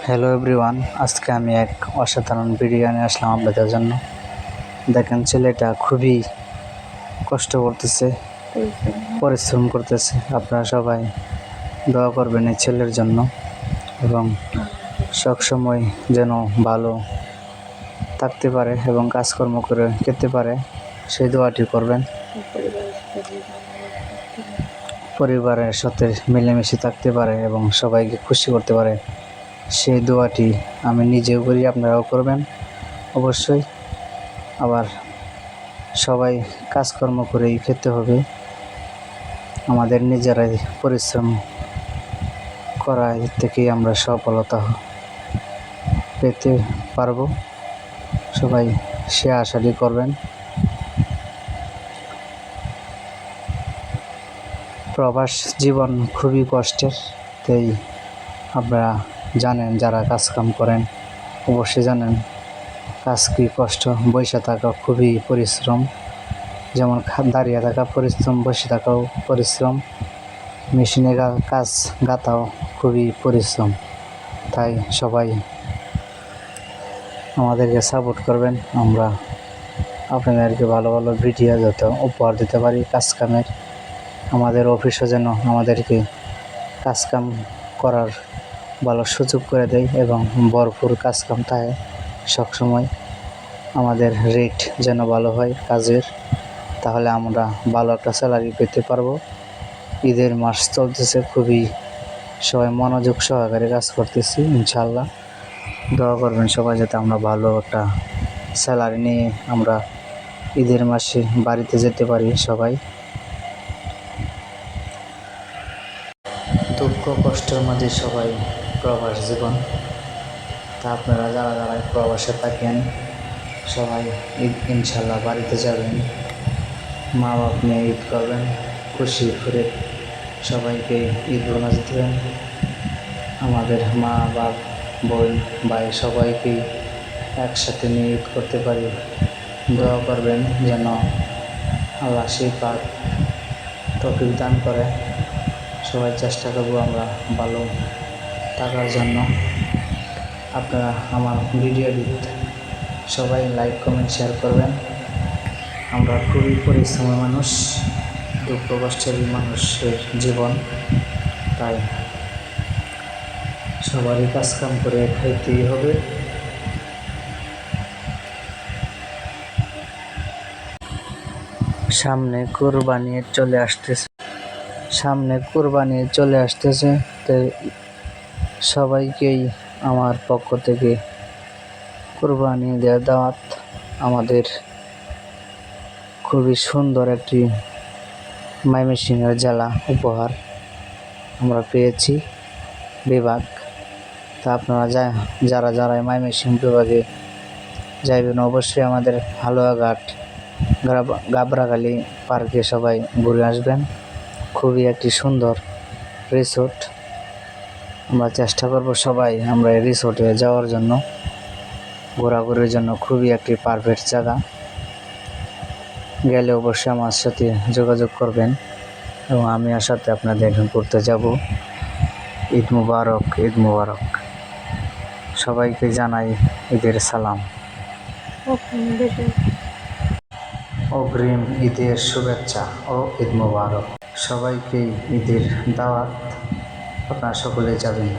Hello everyone, আজকে আমি এক অসাধারণ ভিডিও নিয়ে আসলাম আপনাদের জন্য। দেখেন, ছেলেটা খুবই কষ্ট করতেছে, পরিশ্রম করতেছে। আপনারা সবাই দোয়া করবেন এই ছেলের জন্য এবং সবসময় যেন ভালো থাকতে পারে এবং কাজকর্ম করে খেতে পারে, সেই দোয়াটি করবেন। পরিবারের সাথে মিলেমিশে থাকতে পারে এবং সবাইকে খুশি করতে পারে, সেই দোয়াটি আমি নিজেও করি, আপনারাও করবেন অবশ্যই। আবার সবাই কাজকর্ম করেই খেতে হবে, আমাদের নিজেরাই পরিশ্রম করা থেকেই আমরা সফলতা পেতে পারবো। সবাই সে আশাটি করবেন। প্রবাস জীবন খুবই কষ্টের, তাই আপনারা জানেন, যারা কাজকাম করেন অবশ্যই জানেন কাজ কি কষ্ট। বসে থাকা খুবই পরিশ্রম, যেমন দাঁড়িয়ে থাকা পরিশ্রম, বসে থাকাও পরিশ্রম, মেশিনে কাজ গাঁথাও খুবই পরিশ্রম। তাই সবাই আমাদেরকে সাপোর্ট করবেন, আমরা আপনাদেরকে ভালো ভালো ভিডিও যত উপহার দিতে পারি কাজকামের। আমাদের অফিসও যেন আমাদেরকে কাজকাম করার ভালো সুযোগ করে দেয় এবং ভরপুর কাজকাম থাকে সবসময়। আমাদের রেট যেন ভালো হয় কাজের, তাহলে আমরা ভালো একটা স্যালারি পেতে পারবো। ঈদের মাস চলতেছে, খুবই সবাই মনোযোগ সহকারে কাজ করতেছি। ইনশাল্লাহ দোয়া করবেন সবাই, যাতে আমরা ভালো একটা স্যালারি নিয়ে আমরা ঈদের মাসে বাড়িতে যেতে পারি। সবাই দুঃখ কষ্টের মাঝে সবাই প্রবাস জীবন। তা আপনারা যারা যারা প্রবাসে থাকেন সবাই ঈদ ইনশাল্লাহ বাড়িতে যাবেন, মা বাপ নিয়ে ঈদ করবেন, খুশি করে সবাইকে ঈদ বোনাস দেবেন। আমাদের মা বাপ বোন ভাই সবাইকেই একসাথে নিয়ে ঈদ করতে পারি। দোয়া করবেন যেন আল্লাহ সেই পাক তৌফিক দান করে। সবাই চেষ্টা করবো আমরা ভালো থাকার জন্য। আপনারা আমার ভিডিওটি সবাই লাইক কমেন্ট শেয়ার করবেন। আমরা খুবই পরিশ্রমী মানুষ, দুঃখ কষ্টের মানুষের জীবন, তাই সবারই কাজকাম করে খাইতেই হবে। সামনে কোরবানি চলে আসতেছে, তাই সবাইকেই আমার পক্ষ থেকে কোরবানি দেওয়ার দাওয়াত। আমাদের খুবই সুন্দর একটি ময়মনসিংহের জেলা উপহার আমরা পেয়েছি বিভাগ। তা আপনারা যারা যারা ময়মনসিংহ বিভাগে যাইবেন অবশ্যই আমাদের হালুয়াঘাট গাবরাখালী পার্কে সবাই ঘুরে আসবেন। খুবই একটি সুন্দর রিসোর্ট, আমরা চেষ্টা করব সবাই আমরা এই রিসোর্টে যাওয়ার জন্য, ঘোরাঘুরির জন্য খুবই একটি পারফেক্ট জায়গা। গেলে অবশ্যই আমার সাথে যোগাযোগ করবেন এবং আমি সাথে আপনাদের ঘুরতে যাব। ঈদ মুবারক, ঈদ মুবারক। সবাইকে জানাই ঈদের সালাম, অগ্রিম ঈদের শুভেচ্ছা ও ঈদ মুবারক। সবাইকে ঈদের দাওয়াত, আপনারা সকলে যাবেন।